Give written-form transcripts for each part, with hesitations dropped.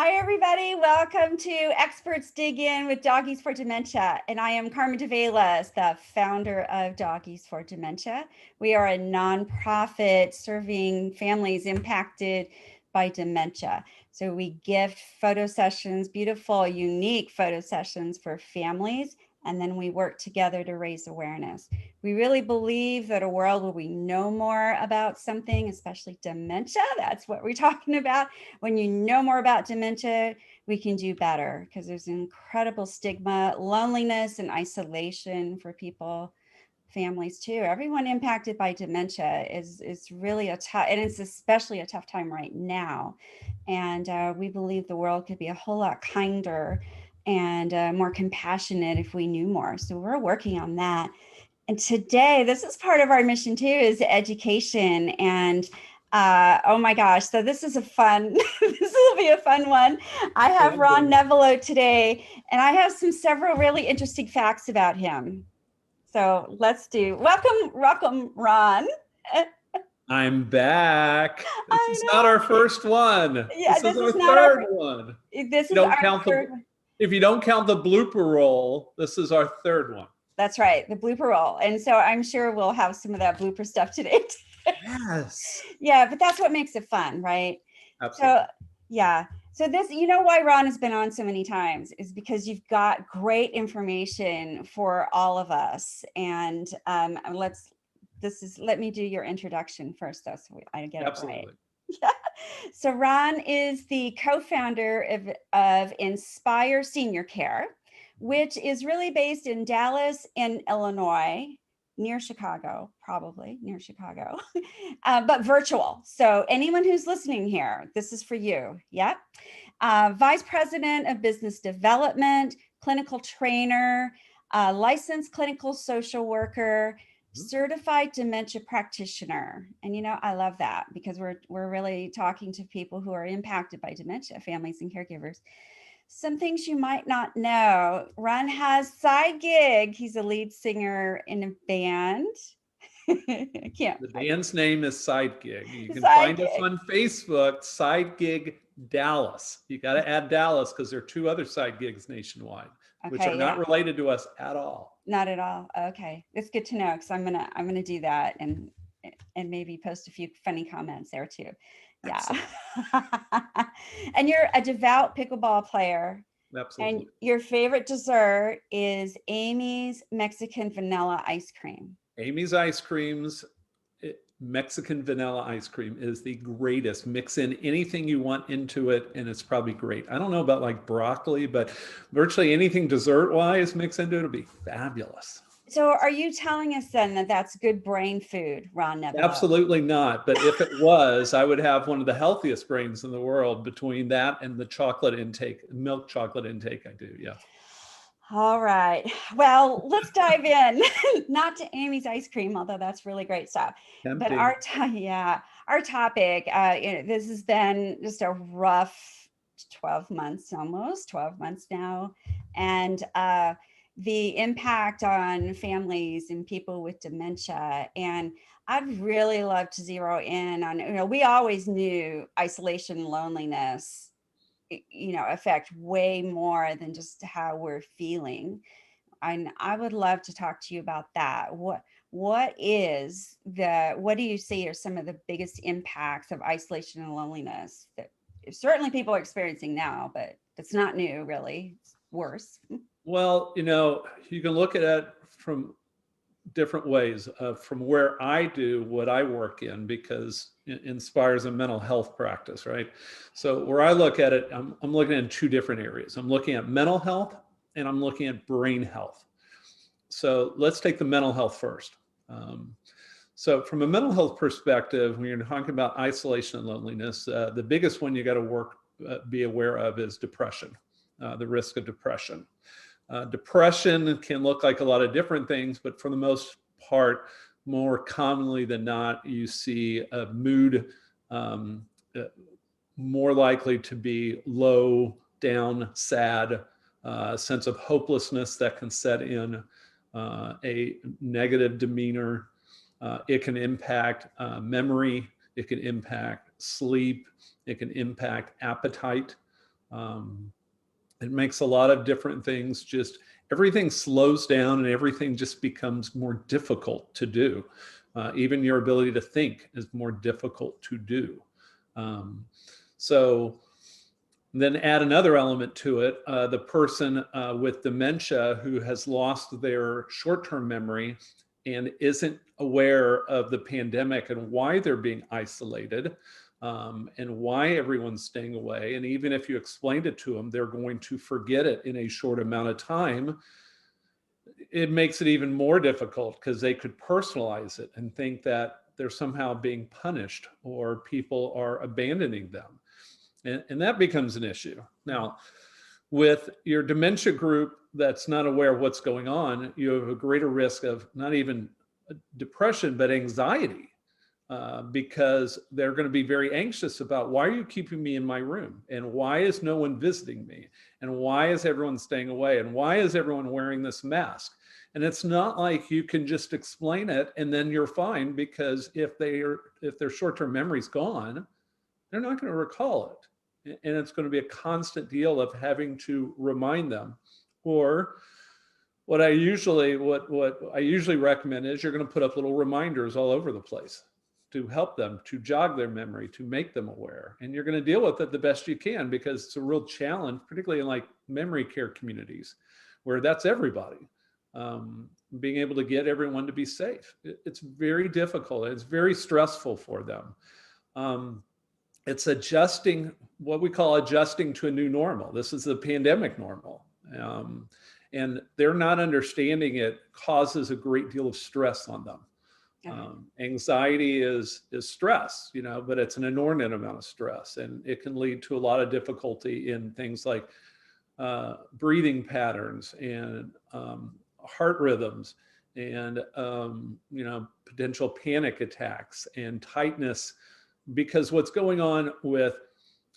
Hi, everybody. Welcome to Experts Dig In with Doggies for Dementia. And I am Carmen Davailus, the founder of Doggies for Dementia. We are a nonprofit serving families impacted by dementia. So we gift photo sessions, beautiful, unique photo sessions for families, and then we work together to raise awareness. We really believe that a world where we know more about something, especially dementia, that's what we're talking about. When you know more about dementia, we can do better because there's incredible stigma, loneliness, and isolation for people, families too. Everyone impacted by dementia is really a tough, and it's especially a tough time right now. And we believe the world could be a whole lot kinder and more compassionate if we knew more. So we're working on that. And today, this is part of our mission too, is education. And oh my gosh, so this is a fun, this will be a fun one. I have Ron Nevelow today, and I have several really interesting facts about him. So welcome, Ron. I'm back. This is not our first one. Yeah, this is our third one. This is our third one. If you don't count the blooper roll, this is our third one. That's right, the blooper roll. And so I'm sure we'll have some of that blooper stuff today. Yes. Yeah, but that's what makes it fun, right? Absolutely. So, yeah. So this, you know why Ron has been on so many times is because you've got great information for all of us. And let me do your introduction first, though, so I get it right. Yeah. So Ron is the co-founder of Inspire Senior Care, which is really based in Dallas in Illinois, near Chicago, probably near Chicago, but virtual. So anyone who's listening here, this is for you. Yep. Vice President of Business Development, clinical trainer, licensed clinical social worker, certified dementia practitioner. And you know, I love that because we're really talking to people who are impacted by dementia, families and caregivers. Some things you might not know. Ron has side gig. He's a lead singer in a band. The band's name is Side Gig. You can find us on Facebook, Side Gig Dallas. You got to add Dallas because there are two other side gigs nationwide, which are not related to us at all. Not at all. Okay, it's good to know because I'm gonna do that and maybe post a few funny comments there too. Yeah. And you're a devout pickleball player. Absolutely. And your favorite dessert is Amy's Mexican vanilla ice cream. Amy's ice creams, Mexican vanilla ice cream is the greatest. Mix in anything you want into it, and it's probably great. I don't know about like broccoli, but virtually anything dessert-wise mix into it will be fabulous. So are you telling us then that that's good brain food, Ron Nevelow? Absolutely not. But if it was, I would have one of the healthiest brains in the world between that and the chocolate intake, milk chocolate intake I do. Yeah. All right. Well, let's dive in. Not to Amy's ice cream, although that's really great stuff. Tempting. But our topic, this has been just a rough 12 months, almost 12 months now. And the impact on families and people with dementia. And I'd really love to zero in on, we always knew isolation and loneliness, affect way more than just how we're feeling. And I would love to talk to you about that. What do you see are some of the biggest impacts of isolation and loneliness that certainly people are experiencing now, but it's not new, really. It's worse. Well, you can look at it from different ways. From where I do what I work in, because it inspires a mental health practice, right? So where I look at it, I'm looking at two different areas. I'm looking at mental health and I'm looking at brain health. So let's take the mental health first. So from a mental health perspective, when you're talking about isolation and loneliness, the biggest one you got to be aware of is depression, the risk of depression. Depression can look like a lot of different things, but for the most part, more commonly than not, you see a mood more likely to be low, down, sad, sense of hopelessness that can set in, a negative demeanor. It can impact memory. It can impact sleep. It can impact appetite. It makes a lot of different things, just everything slows down and everything just becomes more difficult to do. Even your ability to think is more difficult to do. So then add another element to it, the person with dementia who has lost their short-term memory and isn't aware of the pandemic and why they're being isolated, and why everyone's staying away. And even if you explained it to them, they're going to forget it in a short amount of time. It makes it even more difficult because they could personalize it and think that they're somehow being punished or people are abandoning them. And that becomes an issue. Now, with your dementia group that's not aware of what's going on, you have a greater risk of not even depression, but anxiety, because they're going to be very anxious about, why are you keeping me in my room? And why is no one visiting me? And why is everyone staying away? And why is everyone wearing this mask? And it's not like you can just explain it and then you're fine, because if their short-term memory's gone, they're not going to recall it. And it's going to be a constant deal of having to remind them. Or what I usually recommend is you're going to put up little reminders all over the place to help them, to jog their memory, to make them aware. And you're going to deal with it the best you can, because it's a real challenge, particularly in like memory care communities where that's everybody. Being able to get everyone to be safe. It's very difficult. It's very stressful for them. It's adjusting, what we call adjusting to a new normal. This is the pandemic normal. And they're not understanding it causes a great deal of stress on them. Anxiety is stress, but it's an inordinate amount of stress, and it can lead to a lot of difficulty in things like breathing patterns and heart rhythms and potential panic attacks and tightness, because what's going on with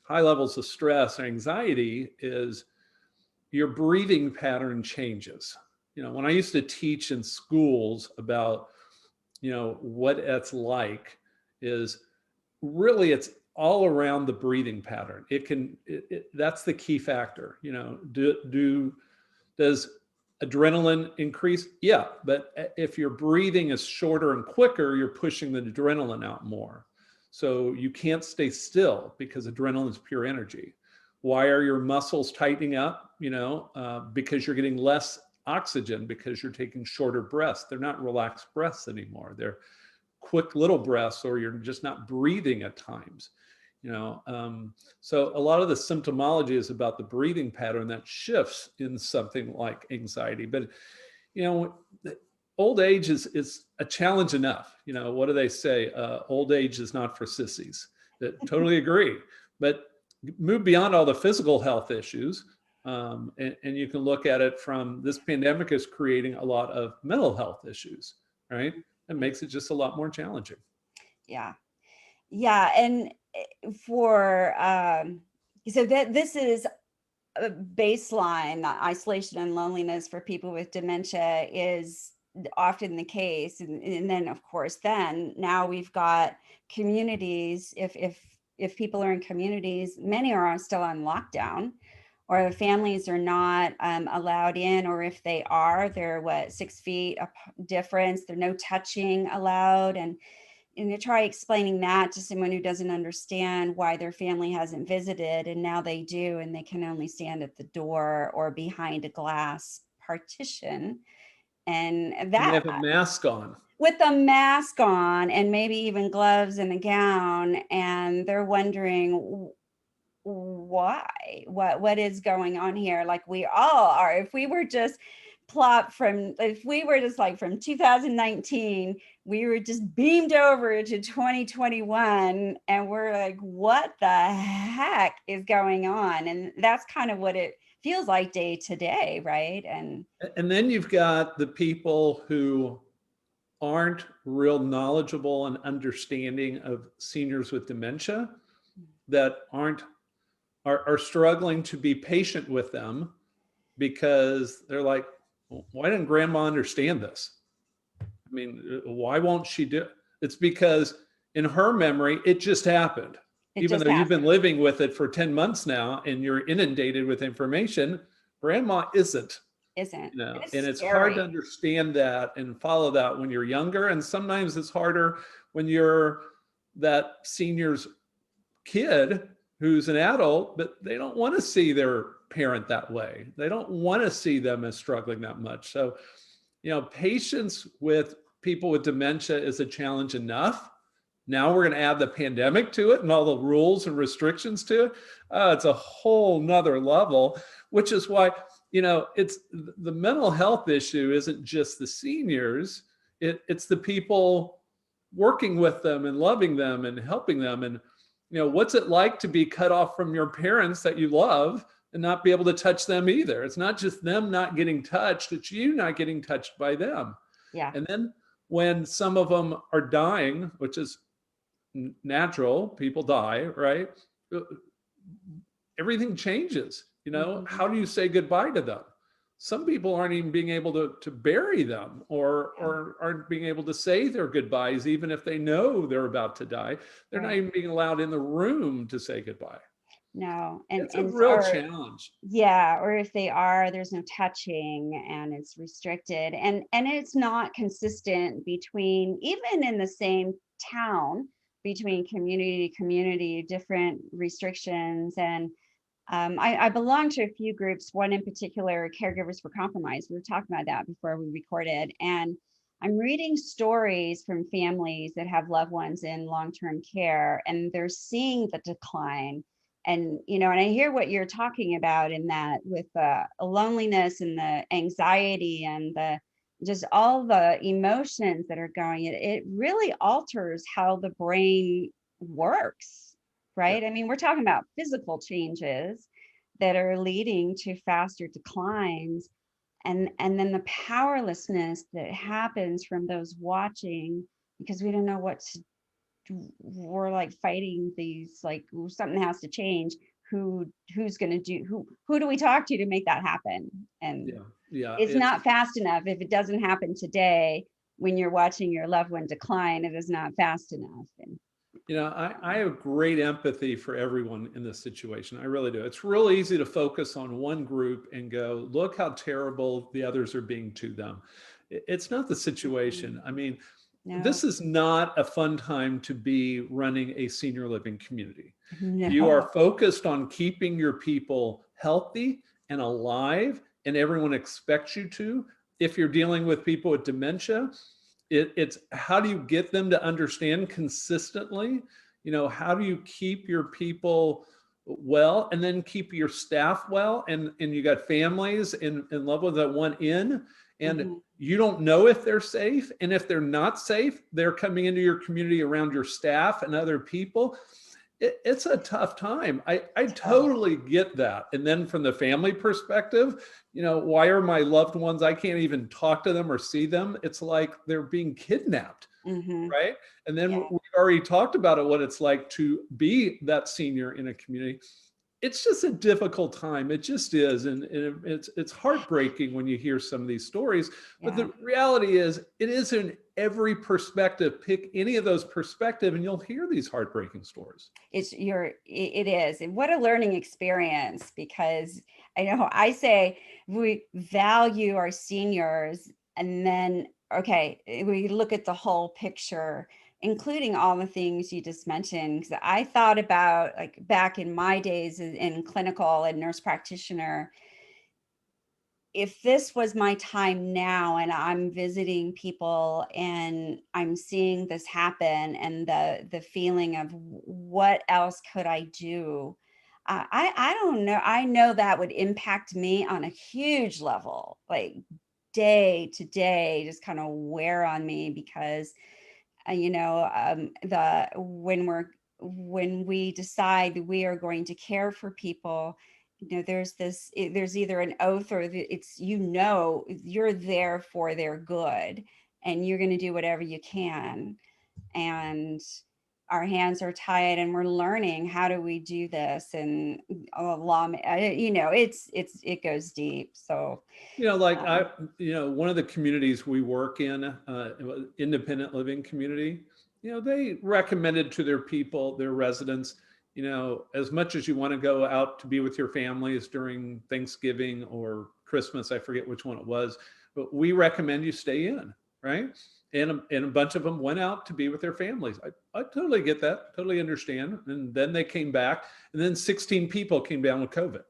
high levels of stress or anxiety is your breathing pattern changes. When I used to teach in schools about what it's like, is really it's all around the breathing pattern. That's the key factor. Does adrenaline increase? Yeah, but if your breathing is shorter and quicker, you're pushing the adrenaline out more. So you can't stay still because adrenaline is pure energy. Why are your muscles tightening up? Because you're getting less oxygen, because you're taking shorter breaths. They're not relaxed breaths anymore. They're quick little breaths, or you're just not breathing at times. So a lot of the symptomology is about the breathing pattern that shifts in something like anxiety. But old age is a challenge enough. What do they say? Old age is not for sissies. Totally agree. But move beyond all the physical health issues, and you can look at it from, this pandemic is creating a lot of mental health issues, right? It makes it just a lot more challenging. Yeah. And for so that this is a baseline, isolation and loneliness for people with dementia is often the case, and then of course now we've got communities. If people are in communities, many are still on lockdown, or the families are not allowed in, or if they are, they're 6 feet difference. There's no touching allowed, and you try explaining that to someone who doesn't understand why their family hasn't visited, and now they do, and they can only stand at the door or behind a glass partition, and they have a mask on. With a mask on, and maybe even gloves and a gown, and they're wondering why, what is going on here? Like we all are. If we were just like from 2019, we were just beamed over to 2021, and we're like, what the heck is going on? And that's kind of what it feels like day to day, right? And then you've got the people who aren't real knowledgeable and understanding of seniors with dementia, that are struggling to be patient with them, because they're like, why didn't grandma understand this? I mean, why won't she do it? It's because in her memory, it just happened. It even just though you've been happens. living with it for 10 months now and you're inundated with information, grandma isn't. Isn't. And And it's it's hard to scary. understand that and follow that when you're younger. And sometimes it's harder when you're that senior's kid who's an adult, but they don't want to see their parent that way. They don't want to see them as struggling that much. So, patience with people with dementia is a challenge enough. Now we're going to add the pandemic to it and all the rules and restrictions to it. It's a whole nother level, which is why, it's the mental health issue isn't just the seniors. It's the people working with them and loving them and helping them. And, what's it like to be cut off from your parents that you love and not be able to touch them either? It's not just them not getting touched, it's you not getting touched by them. Yeah. And then when some of them are dying, which is natural, people die, right? Everything changes. How do you say goodbye to them? Some people aren't even being able to bury them or aren't being able to say their goodbyes, even if they know they're about to die. They're not even being allowed in the room to say goodbye. No. It's a real challenge. Yeah, or if they are, there's no touching and it's restricted. And it's not consistent between, even in the same town, between community to community, different restrictions. And I belong to a few groups, one in particular, Caregivers for Compromise. We were talking about that before we recorded. And I'm reading stories from families that have loved ones in long-term care, and they're seeing the decline. And I hear what you're talking about in that, with the loneliness and the anxiety and the just all the emotions that are going, it really alters how the brain works, Yeah. right? I mean, we're talking about physical changes that are leading to faster declines, and then the powerlessness that happens from those watching, because we don't know what to, we're like fighting these, like, something has to change. Who's going to do, who do we talk to make that happen? And it's not fast enough. If it doesn't happen today, when you're watching your loved one decline, it is not fast enough. And I have great empathy for everyone in this situation. I really do. It's real easy to focus on one group and go, look how terrible the others are being to them. It's not the situation. I mean, this is not a fun time to be running a senior living community. You are focused on keeping your people healthy and alive, and everyone expects you to. If you're dealing with people with dementia, it's how do you get them to understand consistently? How do you keep your people well and then keep your staff well? And you got families and loved ones that want in, and you don't know if they're safe. And if they're not safe, they're coming into your community around your staff and other people. It's a tough time. I totally get that. And then from the family perspective, why are my loved ones, I can't even talk to them or see them. It's like they're being kidnapped, right? And then we already talked about it, what it's like to be that senior in a community. It's just a difficult time. It just is. And it's heartbreaking when you hear some of these stories. But the reality is, it is in every perspective. Pick any of those perspectives and you'll hear these heartbreaking stories. It is. And what a learning experience, because I know I say we value our seniors, and then, okay, we look at the whole picture, including all the things you just mentioned. Because I thought about, like, back in my days in clinical and nurse practitioner, if this was my time now and I'm visiting people and I'm seeing this happen, and the feeling of what else could I do? I don't know. I know that would impact me on a huge level, like day to day, just kind of wear on me, because the when we decide that we are going to care for people, there's either an oath, or it's, you're there for their good, and you're going to do whatever you can. And our hands are tied, and we're learning, how do we do this? And it goes deep. So one of the communities we work in, independent living community, they recommended to their people, their residents, as much as you want to go out to be with your families during Thanksgiving or Christmas, I forget which one it was, but we recommend you stay in, right? And a bunch of them went out to be with their families. I totally get that, totally understand. And then they came back, and then 16 people came down with COVID.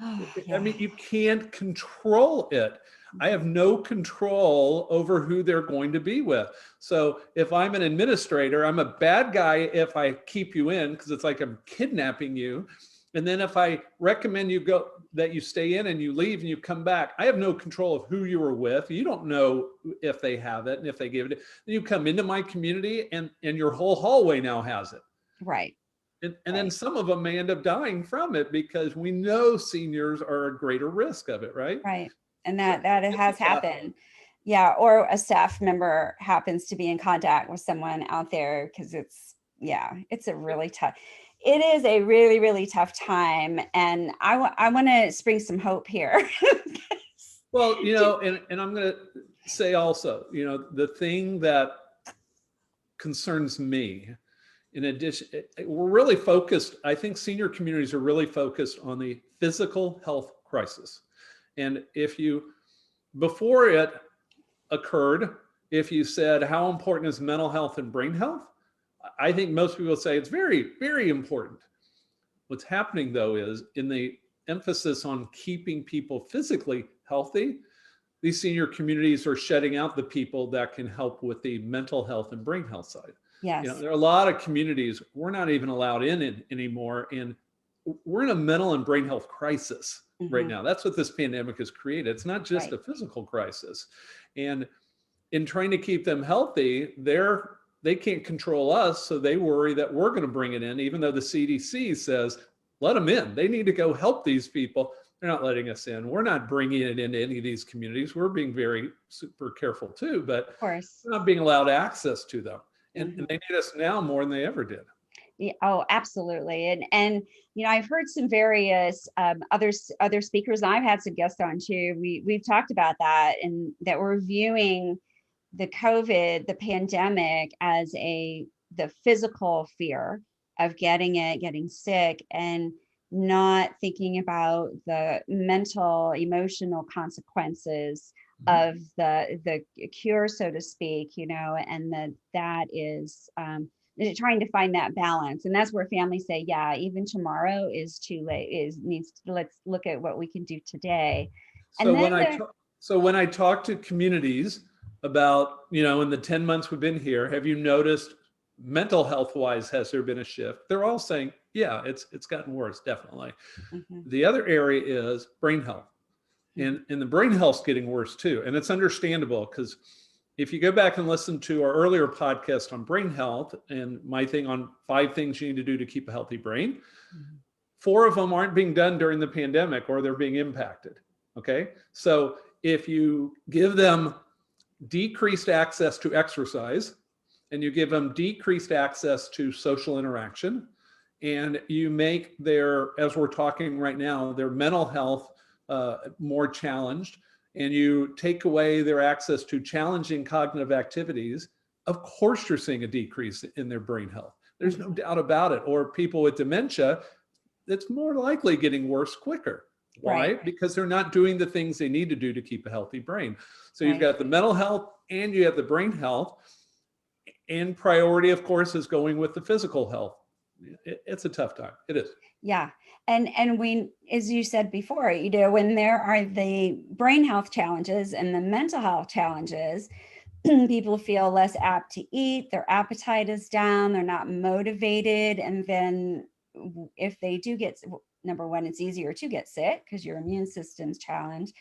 Oh, I yeah. mean, you can't control it. I have no control over who they're going to be with. So if I'm an administrator, I'm a bad guy if I keep you in, because it's like I'm kidnapping you. And then if I recommend that you stay in and you leave and you come back, I have no control of who you were with. You don't know if they have it and if they give it. Then you come into my community and your whole hallway now has it. Right. And then some of them may end up dying from it, because we know seniors are a greater risk of it, right? Right. And So that it has happened. Yeah. Or a staff member happens to be in contact with someone out there, because it's a really tough. It is a really, really tough time. And I want to spring some hope here. Well, and I'm going to say also, the thing that concerns me, in addition, we're really focused, I think senior communities are really focused on the physical health crisis. And before it occurred, if you said, how important is mental health and brain health? I think most people say it's very, very important. What's happening, though, is in the emphasis on keeping people physically healthy, these senior communities are shutting out the people that can help with the mental health and brain health side. Yes. There are a lot of communities we're not even allowed in anymore. And we're in a mental and brain health crisis right now. That's what this pandemic has created. It's not just a physical crisis. And in trying to keep them healthy, they can't control us. So they worry that we're going to bring it in, even though the CDC says, let them in. They need to go help these people. They're not letting us in. We're not bringing it into any of these communities. We're being very super careful too, but of course, we're not being allowed access to them. And they need us now more than they ever did. Yeah, oh, absolutely. And I've heard some various other speakers, and I've had some guests on too. We've talked about that, and that we're viewing the pandemic as the physical fear of getting sick, and not thinking about the mental, emotional consequences of the cure, so to speak, and that is trying to find that balance. And that's where families say, yeah, even tomorrow is too late, let's look at what we can do today. So when I talk to communities about, in the 10 months we've been here, have you noticed mental health wise, has there been a shift? They're all saying, yeah, it's gotten worse, definitely. The other area is brain health. And the brain health's getting worse too. And it's understandable, because if you go back and listen to our earlier podcast on brain health and my thing on 5 things you need to do to keep a healthy brain, 4 of them aren't being done during the pandemic, or they're being impacted. Okay. So if you give them decreased access to exercise, and you give them decreased access to social interaction, and you make as we're talking right now, their mental health more challenged, and you take away their access to challenging cognitive activities, of course you're seeing a decrease in their brain health. There's no doubt about it. Or people with dementia, it's more likely getting worse quicker. Why? Right. Because they're not doing the things they need to do to keep a healthy brain. So you've got the mental health and you have the brain health. And priority, of course, is going with the physical health. It's a tough time. It is. Yeah. And we, as you said before, when there are the brain health challenges and the mental health challenges, people feel less apt to eat, their appetite is down, they're not motivated. And then if they do get, number one, it's easier to get sick because your immune system's challenged.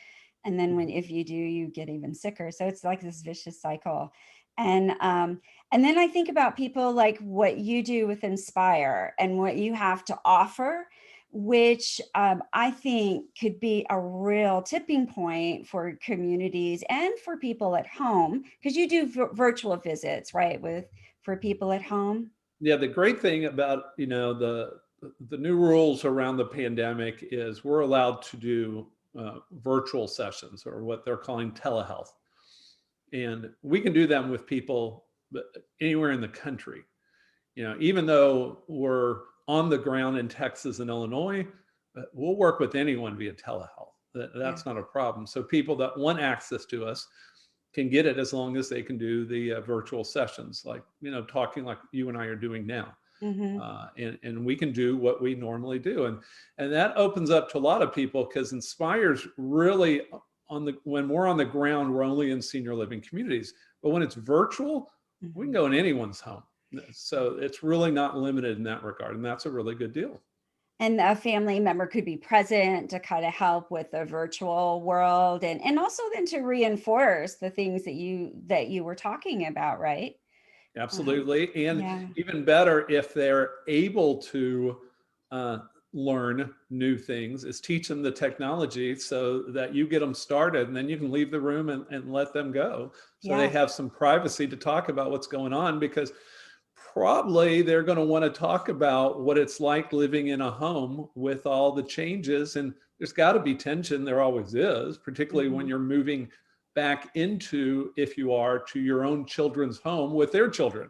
And then if you do, you get even sicker. So it's like this vicious cycle. And then I think about people like what you do with Inspire and what you have to offer, which I think could be a real tipping point for communities and for people at home, because you do virtual visits, right, for people at home. Yeah, the great thing about the new rules around the pandemic is we're allowed to do virtual sessions, or what they're calling telehealth. And we can do them with people anywhere in the country. Even though we're on the ground in Texas and Illinois, we'll work with anyone via telehealth. That's not a problem. So people that want access to us can get it as long as they can do the virtual sessions, like, talking like you and I are doing now. And we can do what we normally do. And that opens up to a lot of people, because Inspire's really when we're on the ground, we're only in senior living communities. But when it's virtual, we can go in anyone's home. So it's really not limited in that regard. And that's a really good deal. And a family member could be present to kind of help with the virtual world, and also then to reinforce the things that you were talking about, right? Absolutely. And even better, if they're able to learn new things, is teach them the technology so that you get them started, and then you can leave the room and let them go. So they have some privacy to talk about what's going on, because probably they're going to want to talk about what it's like living in a home with all the changes. And there's got to be tension. There always is, particularly when you're moving back into, if you are, to your own children's home with their children.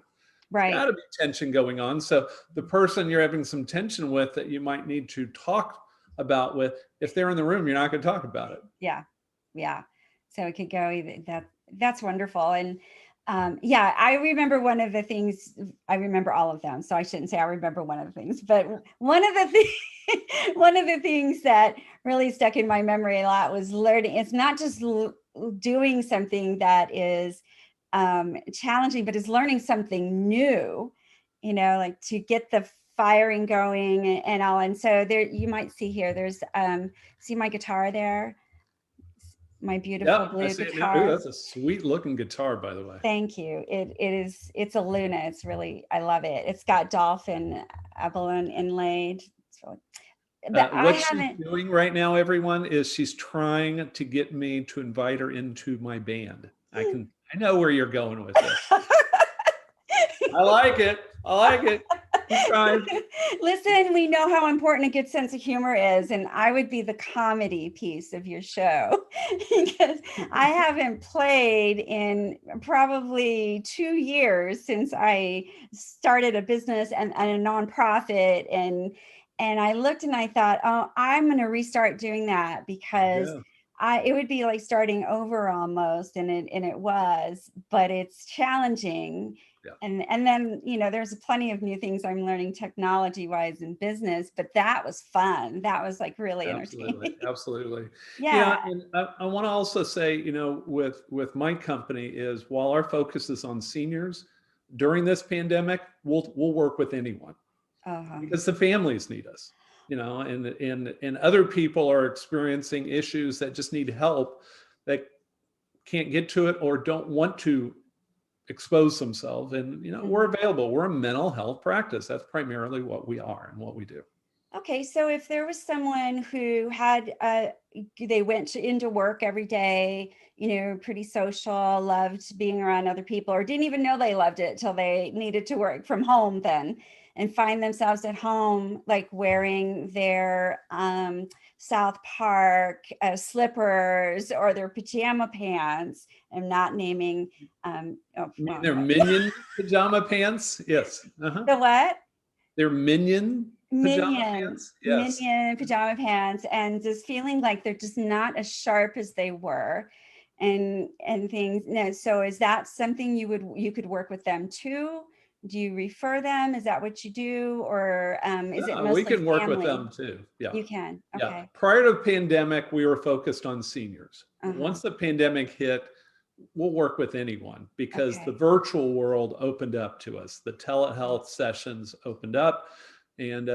Right. There's got to be tension going on. So the person you're having some tension with that you might need to talk about with, if they're in the room, you're not going to talk about it. Yeah. So it could go either. That's wonderful. And I remember one of the things, I remember all of them, so I shouldn't say I remember one of the things, but one of the things that really stuck in my memory a lot was learning. It's not just doing something that is challenging, but is learning something new, like to get the firing going and all. And so there, you might see here, there's, see my guitar there? My beautiful blue guitar. Ooh, that's a sweet looking guitar, by the way. Thank you. It's a Luna. It's really, I love it. It's got dolphin balloon inlaid. It's really, what she's doing right now, everyone, is she's trying to get me to invite her into my band. I know where you're going with this. I like it. Keep trying. Listen, we know how important a good sense of humor is, and I would be the comedy piece of your show, because I haven't played in probably 2 years since I started a business and a nonprofit, and I looked and I thought, oh, I'm going to restart doing that, because it would be like starting over almost, and it was, but it's challenging. And then, there's plenty of new things I'm learning technology wise in business, but that was fun. That was like really entertaining. Absolutely. Yeah. And I want to also say, with my company, is while our focus is on seniors during this pandemic, we'll work with anyone, because the families need us, and other people are experiencing issues that just need help, that can't get to it or don't want to expose themselves. And, we're available. We're a mental health practice. That's primarily what we are and what we do. Okay. So if there was someone who had, they went into work every day, pretty social, loved being around other people, or didn't even know they loved it till they needed to work from home then, and find themselves at home, like wearing their South Park slippers or their pajama pants. I'm not naming. They're Minion pajama pants. Yes. The what? They're Minion pajama pants. Yes. Minion pajama pants, and just feeling like they're just not as sharp as they were, and things. So is that something you could work with them too? Do you refer them? Is that what you do? Or is it mostly we can work family? with them too. Yeah. You can. Okay. Yeah. Prior to the pandemic, we were focused on seniors. Once the pandemic hit, we'll work with anyone, because the virtual world opened up to us. The telehealth sessions opened up, and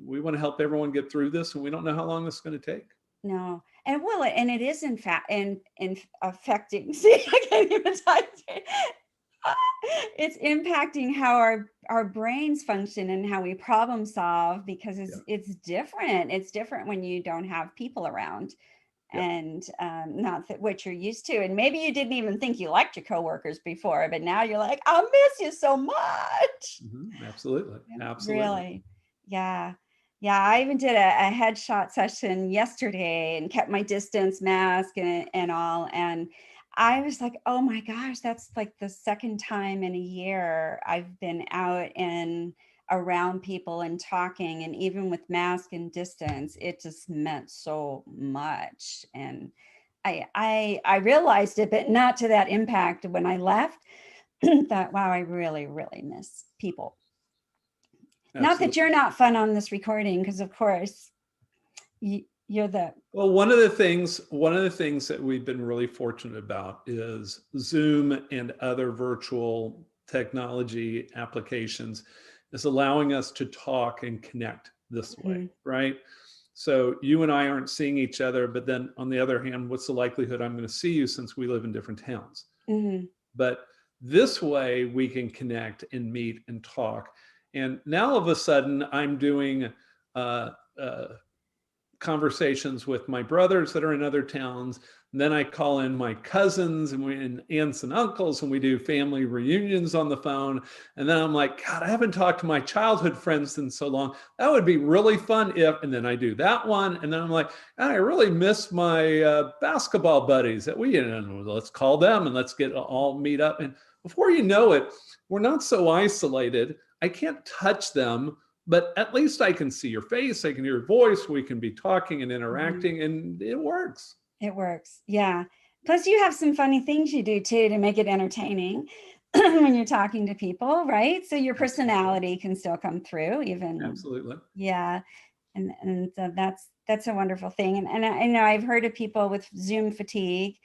we want to help everyone get through this, and we don't know how long this is going to take. No. And it is in fact in affecting, see, I can't even type it. It's impacting how our brains function and how we problem solve, because it's different. It's different when you don't have people around, and not what you're used to. And maybe you didn't even think you liked your coworkers before, but now you're like, I'll miss you so much. Absolutely. Really. Yeah. I even did a headshot session yesterday and kept my distance, mask and all. And I was like, oh my gosh, that's like the second time in a year I've been out in around people and talking, and even with mask and distance, it just meant so much. And I realized it, but not to that impact when I left. Thought, wow, I really, really miss people. Not that Absolutely. you're not fun on this recording, because of course you're the Well, one of the things that we've been really fortunate about is Zoom and other virtual technology applications is allowing us to talk and connect this way, right? So you and I aren't seeing each other, but then on the other hand, what's the likelihood I'm going to see you since we live in different towns? But this way we can connect and meet and talk. And now all of a sudden I'm doing conversations with my brothers that are in other towns. And then I call in my cousins and aunts and uncles, and we do family reunions on the phone. And then I'm like, God, I haven't talked to my childhood friends in so long. That would be really fun if, and then I do that one. And then I'm like, I really miss my basketball buddies that let's call them and let's get all meet up. And before you know it, we're not so isolated. I can't touch them, but at least I can see your face, I can hear your voice, we can be talking and interacting, and it works. It works. Yeah. Plus you have some funny things you do too to make it entertaining when you're talking to people, right? So your personality can still come through even. Absolutely. Yeah. And so that's a wonderful thing. And I know I've heard of people with Zoom fatigue,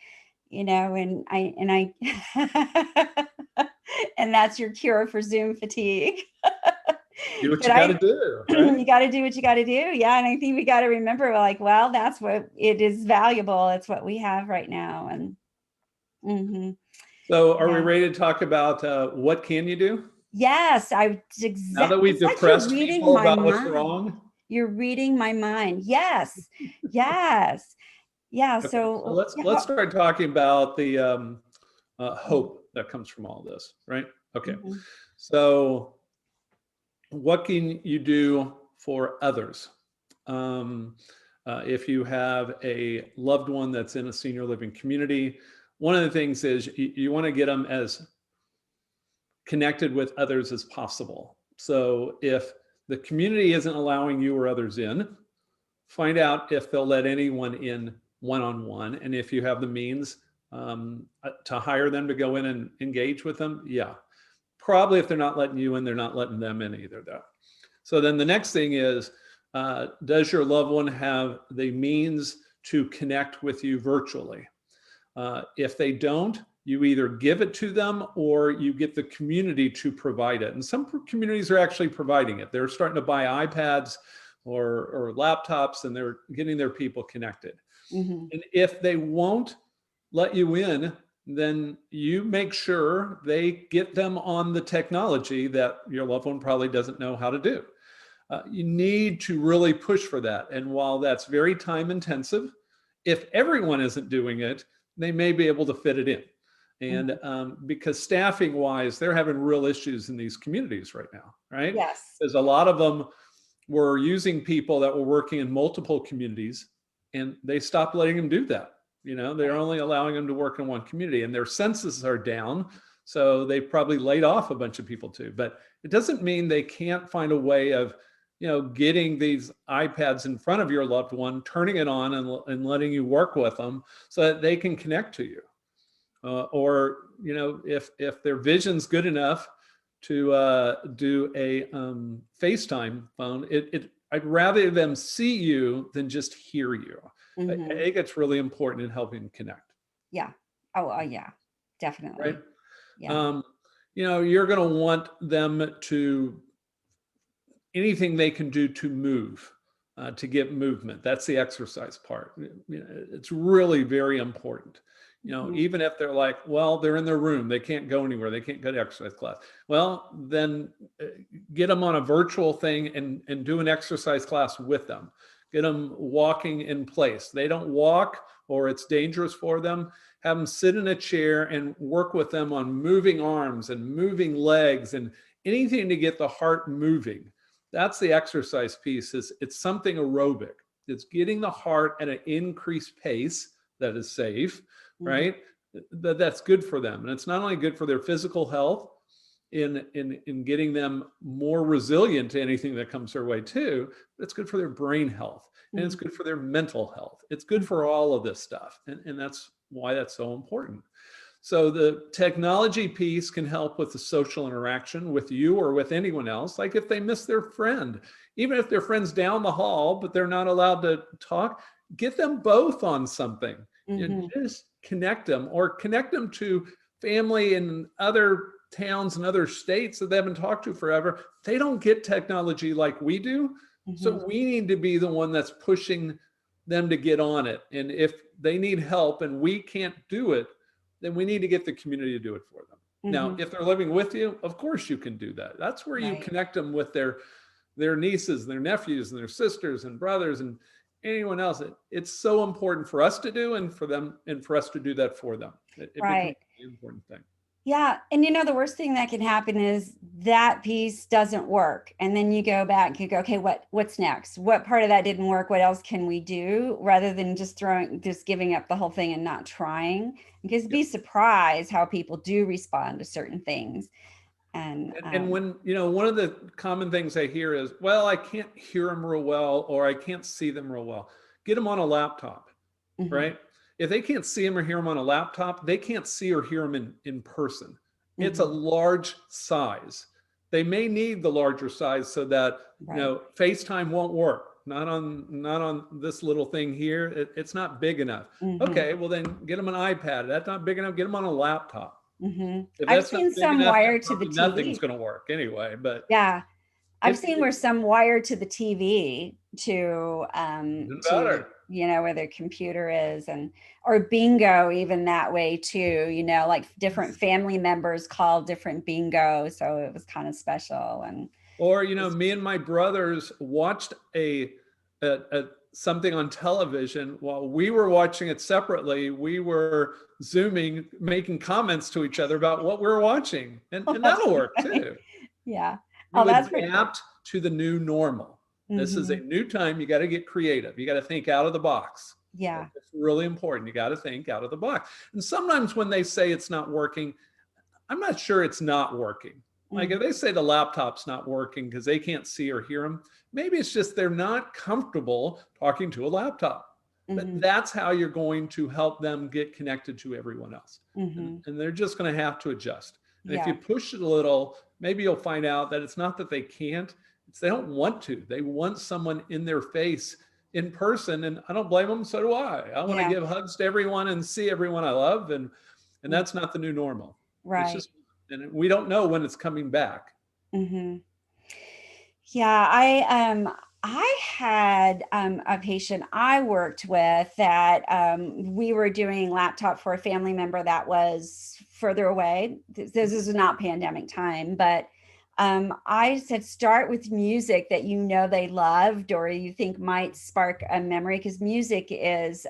and I and that's your cure for Zoom fatigue. Do what you got to do. Right? You got to do what you got to do. Yeah. And I think we got to remember, like, well, that's what it is valuable. It's what we have right now. And so are we ready to talk about what can you do? Yes. Now that we've depressed people about what's wrong. You're reading my mind. Yes. Yes. Yeah. Okay, so let's start talking about the hope that comes from all this, right? Okay. So what can you do for others? If you have a loved one that's in a senior living community, one of the things is you want to get them as connected with others as possible. So if the community isn't allowing you or others in, find out if they'll let anyone in one-on-one. And if you have the means to hire them to go in and engage with them, yeah. Probably if they're not letting you in, they're not letting them in either though. So then the next thing is, does your loved one have the means to connect with you virtually? If they don't, you either give it to them or you get the community to provide it. And some communities are actually providing it. They're starting to buy iPads or laptops, and they're getting their people connected. And if they won't let you in, then you make sure they get them on the technology that your loved one probably doesn't know how to do. You need to really push for that. And while that's very time intensive, if everyone isn't doing it, they may be able to fit it in. And because staffing wise, they're having real issues in these communities right now, right? Yes. There's a lot of them were using people that were working in multiple communities, and they stopped letting them do that. They're only allowing them to work in one community, and their census are down. So they probably laid off a bunch of people too, but it doesn't mean they can't find a way of, getting these iPads in front of your loved one, turning it on and letting you work with them so that they can connect to you. Or, if their vision's good enough to do a FaceTime phone, I'd rather them see you than just hear you. I think it's really important in helping connect. Yeah. Oh, yeah, definitely. Right. Yeah. You're going to want them to, anything they can do to move, to get movement. That's the exercise part. It's really very important. Even if they're like, well, they're in their room, they can't go anywhere, they can't go to exercise class. Well, then get them on a virtual thing and do an exercise class with them. Get them walking in place. They don't walk or it's dangerous for them. Have them sit in a chair and work with them on moving arms and moving legs and anything to get the heart moving. That's the exercise piece. It's something aerobic. It's getting the heart at an increased pace that is safe, right? That's good for them. And it's not only good for their physical health, in getting them more resilient to anything that comes their way too. It's good for their brain health, and it's good for their mental health. It's good for all of this stuff. And that's why that's so important. So the technology piece can help with the social interaction with you or with anyone else. Like if they miss their friend, even if their friend's down the hall, but they're not allowed to talk, get them both on something. You know, just connect them, or connect them to family in other towns and other states that they haven't talked to forever. They don't get technology like we do. So we need to be the one that's pushing them to get on it. And if they need help and we can't do it, then we need to get the community to do it for them. Now, if they're living with you, of course you can do that. That's where you connect them with their nieces, their nephews, and their sisters and brothers and anyone else. It's so important for us to do, and for them, and for us to do that for them. It becomes an important thing. Yeah. And the worst thing that can happen is that piece doesn't work. And then you go back, you go, okay, what's next? What part of that didn't work? What else can we do? Rather than just giving up the whole thing and not trying. Because be surprised how people do respond to certain things. And when, one of the common things I hear is, well, I can't hear them real well, or I can't see them real well. Get them on a laptop, right? If they can't see them or hear them on a laptop, they can't see or hear them in person. It's a large size. They may need the larger size so that FaceTime won't work. Not on this little thing here. It's not big enough. Okay, well then get them an iPad. That's not big enough. Get them on a laptop. I've seen some wired to the TV. Nothing's going to work anyway. But yeah, I've seen where some wired to the TV to where their computer is, or bingo even that way too, like different family members call different bingo. So it was kind of special. Or me and my brothers watched a something on television while we were watching it separately. We were Zooming, making comments to each other about what we were watching, and that'll work too. Yeah. That's adapt to the new normal. This is a new time. You got to get creative. You got to think out of the box. Yeah. It's really important. You got to think out of the box. And sometimes when they say it's not working, I'm not sure it's not working. Like if they say the laptop's not working because they can't see or hear them, maybe it's just they're not comfortable talking to a laptop. But that's how you're going to help them get connected to everyone else. And they're just going to have to adjust. And if you push it a little, maybe you'll find out that it's not that they can't, it's they don't want to. They want someone in their face in person. And I don't blame them. So do I. I want to give hugs to everyone and see everyone I love. And that's not the new normal. Right. It's just, and we don't know when it's coming back. Yeah, I had a patient I worked with that we were doing laptop for a family member that was further away. This is not pandemic time, but I said, start with music that they loved or you think might spark a memory, because music is,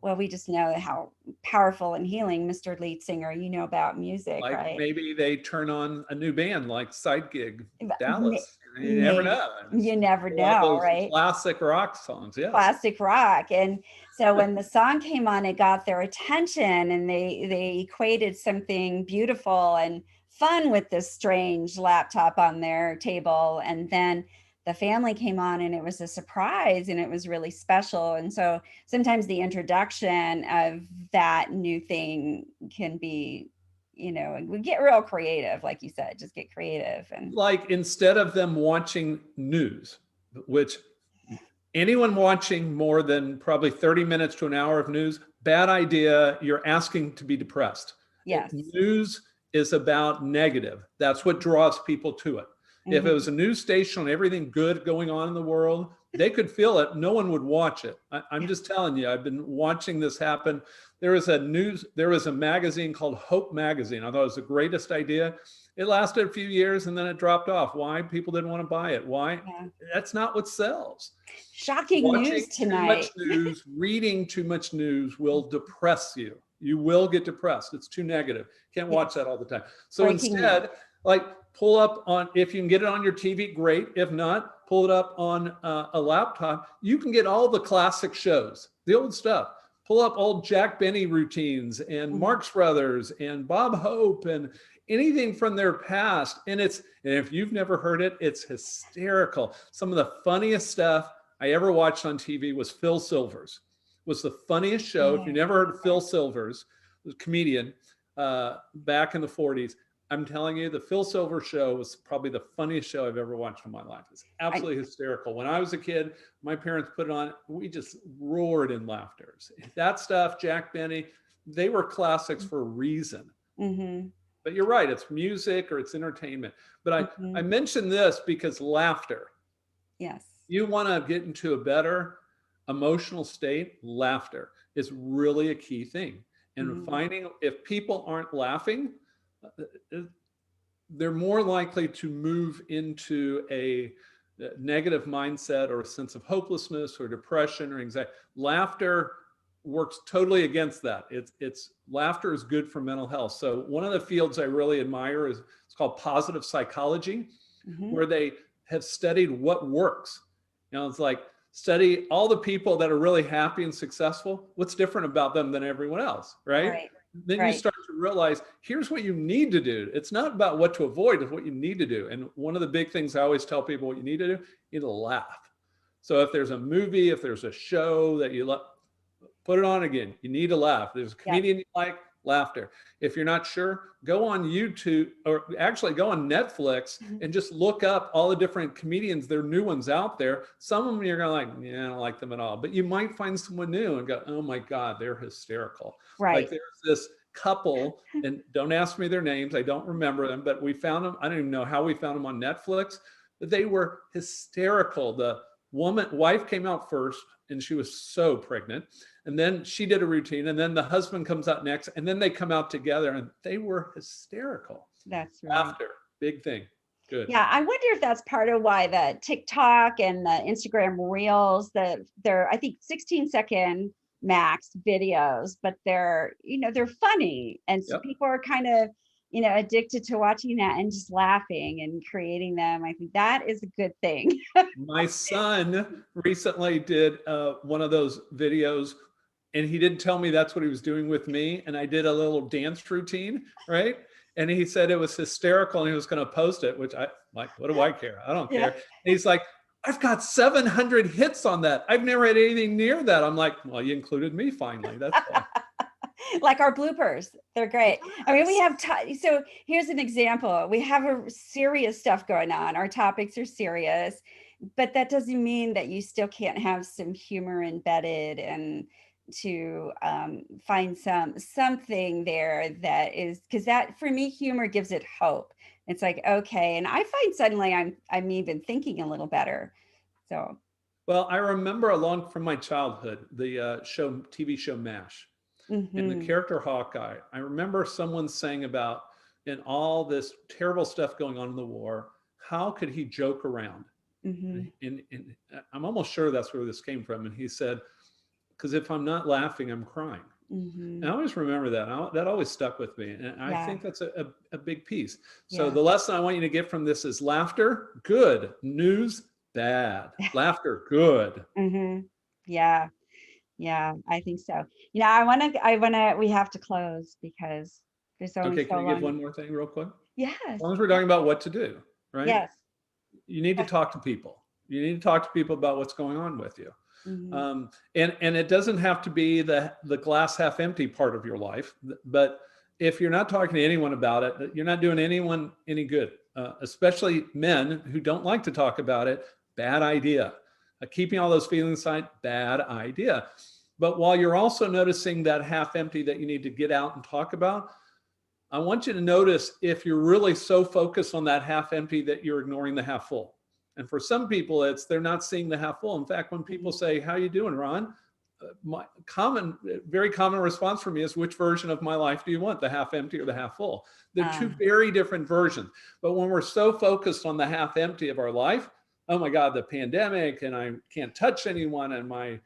we just know how powerful and healing. Mr. Lead Singer, about music, like right? Maybe they turn on a new band like Side Gig Dallas. You never know. You never know, right? Classic rock songs, yeah. Classic rock. And so when the song came on, it got their attention, and they equated something beautiful and fun with this strange laptop on their table. And then the family came on and it was a surprise and it was really special. And so sometimes the introduction of that new thing can be, we get real creative, like you said, just get creative. And like instead of them watching news, which anyone watching more than probably 30 minutes to an hour of news, bad idea. You're asking to be depressed. Yes. News is about negative. That's what draws people to it. If it was a news station on everything good going on in the world, they could feel it. No one would watch it. I'm just telling you, I've been watching this happen. There was a magazine called Hope Magazine. I thought it was the greatest idea. It lasted a few years and then it dropped off. Why? People didn't want to buy it. Why? Yeah. That's not what sells. Shocking Watching news tonight. Too much news, reading too much news will depress you. You will get depressed. It's too negative. Can't watch that all the time. So instead, pull up on, if you can get it on your TV, great. If not, pull it up on a laptop. You can get all the classic shows, the old stuff. Pull up old Jack Benny routines and Marx Brothers and Bob Hope and anything from their past. And if you've never heard it, it's hysterical. Some of the funniest stuff I ever watched on TV was Phil Silvers. Was the funniest show. If you never heard of Phil Silvers, the comedian back in the 40s, I'm telling you, the Phil Silvers show was probably the funniest show I've ever watched in my life. It's absolutely hysterical. When I was a kid, my parents put it on. We just roared in laughter. That stuff, Jack Benny, they were classics for a reason. Mm-hmm. But you're right, it's music or it's entertainment. But I mentioned this because laughter. Yes. You want to get into a better emotional state, laughter is really a key thing. And finding if people aren't laughing, they're more likely to move into a negative mindset or a sense of hopelessness or depression or anxiety. Laughter works totally against that. It's laughter is good for mental health. So one of the fields I really admire is it's called positive psychology, where they have studied what works. It's like study all the people that are really happy and successful. What's different about them than everyone else, right? Then you start to realize, here's what you need to do. It's not about what to avoid, it's what you need to do. And one of the big things I always tell people what you need to do, you need to laugh. So if there's a movie, if there's a show that you love, put it on again. You need to laugh. There's a comedian you like, laughter. If you're not sure, go on YouTube or actually go on Netflix and just look up all the different comedians. There are new ones out there. Some of them you're going to like, yeah, I don't like them at all. But you might find someone new and go, oh my God, they're hysterical. Like there's this couple, and don't ask me their names. I don't remember them, but we found them. I don't even know how we found them on Netflix. But they were hysterical. The wife came out first and she was so pregnant. And then she did a routine and then the husband comes out next and then they come out together and they were hysterical. That's right. Laughter, big thing. Good. Yeah, I wonder if that's part of why the TikTok and the Instagram Reels, they're I think 16-second max videos, but they're funny. And so people are kind of, addicted to watching that and just laughing and creating them. I think that is a good thing. My son recently did one of those videos and he didn't tell me that's what he was doing with me. And I did a little dance routine, right? And he said it was hysterical and he was going to post it, which I like, what do I care? I don't care. And he's like, I've got 700 hits on that. I've never had anything near that. I'm like, well, you included me finally. That's fine. Like our bloopers, they're great. I mean, we have so here's an example. We have a serious stuff going on. Our topics are serious, but that doesn't mean that you still can't have some humor embedded and to find something there that is, because that for me, humor gives it hope. It's like, okay, and I find suddenly I'm even thinking a little better. So, well, I remember along from my childhood the TV show MASH. And the character Hawkeye, I remember someone saying about in all this terrible stuff going on in the war, how could he joke around? And I'm almost sure that's where this came from. And he said, because if I'm not laughing, I'm crying. And I always remember that. That always stuck with me. And I think that's a big piece. So the lesson I want you to get from this is laughter, good. News, bad. Laughter, good. Yeah. Yeah, I think so. We have to close because there's only can you give one more thing real quick? Yes. As long as we're talking about what to do, right? Yes. You need to talk to people. You need to talk to people about what's going on with you. And it doesn't have to be the glass half empty part of your life, but if you're not talking to anyone about it, you're not doing anyone any good, especially men who don't like to talk about it. Bad idea. Keeping all those feelings aside, bad idea. But while you're also noticing that half empty that you need to get out and talk about, I want you to notice if you're really so focused on that half empty that you're ignoring the half full. And for some people, they're not seeing the half full. In fact, when people say, how you doing, Ron? My very common response for me is, which version of my life do you want, the half empty or the half full? They're two very different versions. But when we're so focused on the half empty of our life, oh my God, the pandemic, and I can't touch anyone, and my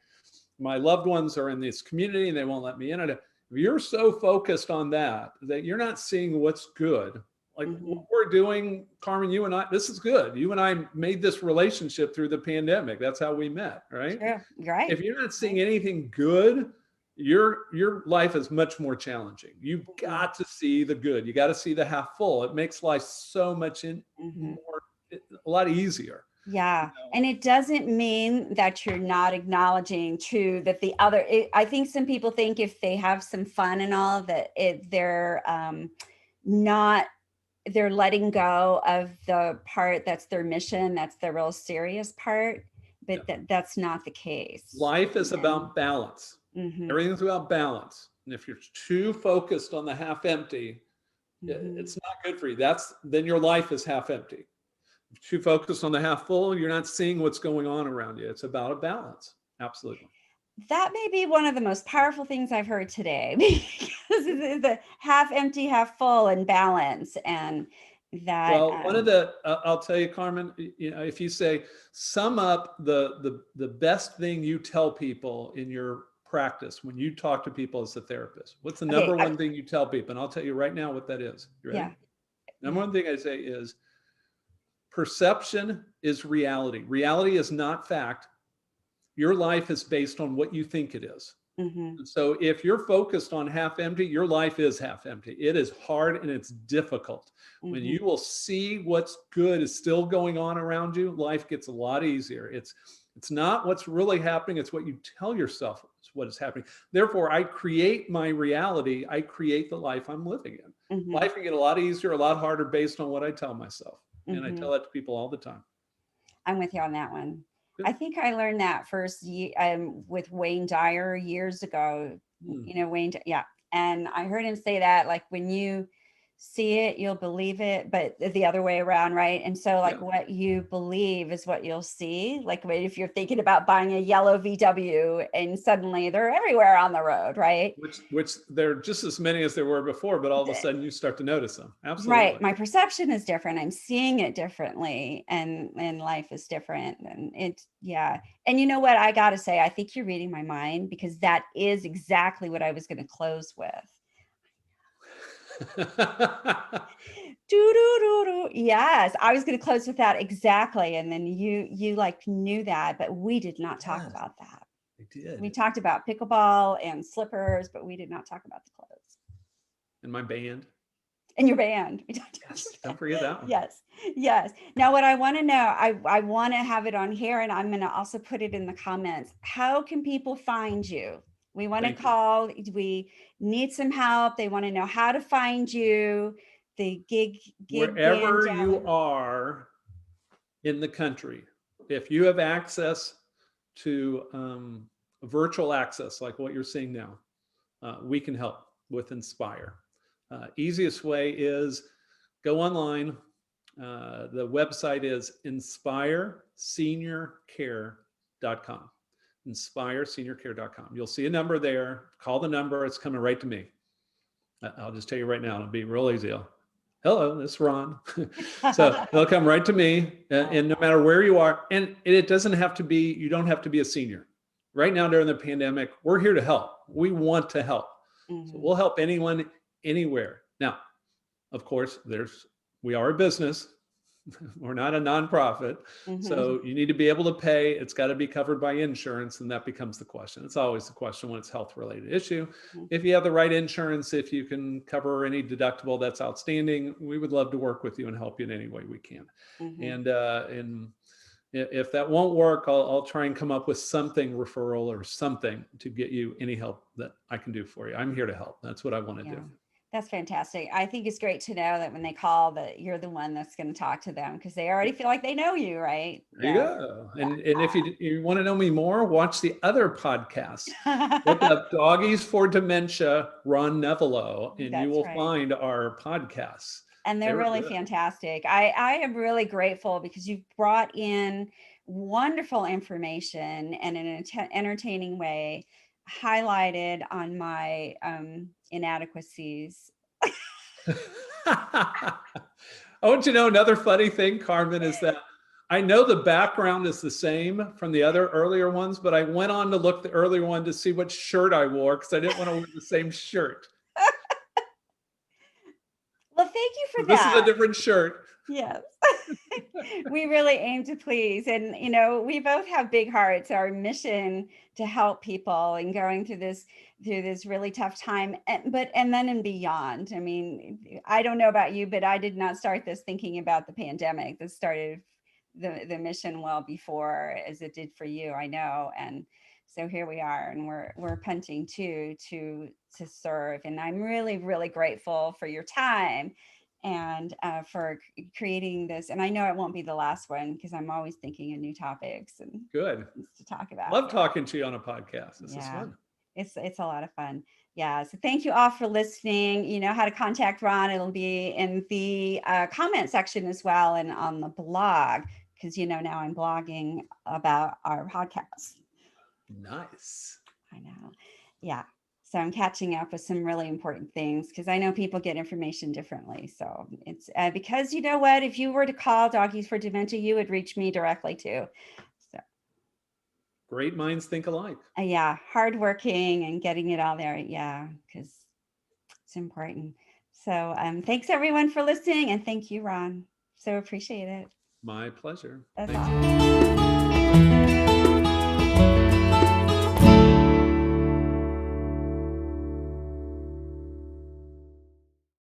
loved ones are in this community and they won't let me in. If you're so focused on that you're not seeing what's good, like what we're doing, Carmen, you and I, this is good. You and I made this relationship through the pandemic. That's how we met, right? Sure. Right. If you're not seeing anything good, your life is much more challenging. You've got to see the good. You got to see the half full. It makes life so much more, a lot easier. Yeah. And it doesn't mean that you're not acknowledging too that the other, I think some people think if they have some fun and all that they're not, they're letting go of the part that's their mission. That's the real serious part, but that's not the case. Life is about balance. Everything's about balance. And if you're too focused on the half empty, it's not good for you. Then your life is half empty. If you're too focused on the half full, you're not seeing what's going on around you. It's about a balance. Absolutely. That may be one of the most powerful things I've heard today, because it's the half empty, half full, and balance. And that, well, one of the I'll tell you, Carmen, if you say sum up the best thing you tell people in your practice when you talk to people as a therapist, what's the number one thing you tell people? And I'll tell you right now what that is. You ready? Number one thing I say is perception is reality. Reality is not fact. Your life is based on what you think it is. So if you're focused on half empty, your life is half empty. It is hard and it's difficult. When you will see what's good is still going on around you, life gets a lot easier. It's not what's really happening. It's what you tell yourself is what is happening. Therefore, I create my reality. I create the life I'm living in. Life can get a lot easier, a lot harder based on what I tell myself. And I tell that to people all the time. I'm with you on that one. Good. I think I learned that first with Wayne Dyer years ago. Wayne, and I heard him say that, like, when you see it, you'll believe it, but the other way around, right? And so, like, what you believe is what you'll see. Like, if you're thinking about buying a yellow VW and suddenly they're everywhere on the road, right? Which there are just as many as there were before, but all of a sudden you start to notice them. Absolutely. Right. My perception is different. I'm seeing it differently, and life is different. And And you know what? I got to say, I think you're reading my mind, because that is exactly what I was going to close with. Yes, I was going to close with that exactly, and then you like knew that, but we did not talk about that. We did. We talked about pickleball and slippers, but we did not talk about the clothes. And my band. And your band. Yes, don't forget that one. Yes. Now, what I want to know, I want to have it on here, and I'm going to also put it in the comments. How can people find you? We want to call, we need some help. They want to know how to find you, the gig wherever you are in the country. If you have access to virtual access, like what you're seeing now, we can help with Inspire. Easiest way is go online. The website is inspireseniorcare.com. inspireseniorcare.com. You'll see a number there. Call the number. It's coming right to me. I'll just tell you right now. It'll be real easy. Hello, this is Ron. So they'll come right to me, and no matter where you are. And it doesn't have to be, you don't have to be a senior. Right now during the pandemic, we're here to help. We want to help. So we'll help anyone, anywhere. Now, of course, we are a business. We're not a nonprofit. So you need to be able to pay. It's got to be covered by insurance. And that becomes the question. It's always the question when it's a health related issue. If you have the right insurance, if you can cover any deductible, that's outstanding. We would love to work with you and help you in any way we can. And if that won't work, I'll try and come up with something, referral or something, to get you any help that I can do for you. I'm here to help. That's what I want to do. That's fantastic. I think it's great to know that when they call, that you're the one that's going to talk to them, because they already feel like they know you, right? There you go. And if you want to know me more, watch the other podcast. Look up Doggies for Dementia, Ron Nevelow, and you will find our podcasts. And they're really fantastic. I am really grateful, because you've brought in wonderful information and in an entertaining way, highlighted on my inadequacies. I want you to know another funny thing, Carmen, is that I know the background is the same from the other earlier ones, but I went on to look the earlier one to see what shirt I wore, because I didn't want to wear the same shirt. Well, thank you for that. This is a different shirt. Yes. We really aim to please. And, we both have big hearts. Our mission to help people and going through this really tough time, and then and beyond. I mean, I don't know about you, but I did not start this thinking about the pandemic. This started the mission well before, as it did for you, I know. And so here we are, and we're punching to serve. And I'm really, really grateful for your time and for creating this. And I know it won't be the last one, because I'm always thinking of new topics and Good. things to talk about. Love talking to you on a podcast. This is Yeah. fun. It's a lot of fun. Yeah. So thank you all for listening. You know how to contact Ron. It'll be in the comment section as well, and on the blog, because now I'm blogging about our podcast. Nice. I know. Yeah. So I'm catching up with some really important things, because I know people get information differently. So it's because you know what, if you were to call Doggies for Dementia, you would reach me directly too. So Great minds think alike. yeah, hardworking and getting it all there. Yeah, because it's important. So thanks everyone for listening, and thank you, Ron. So appreciate it. My pleasure. That's Thanks. awesome.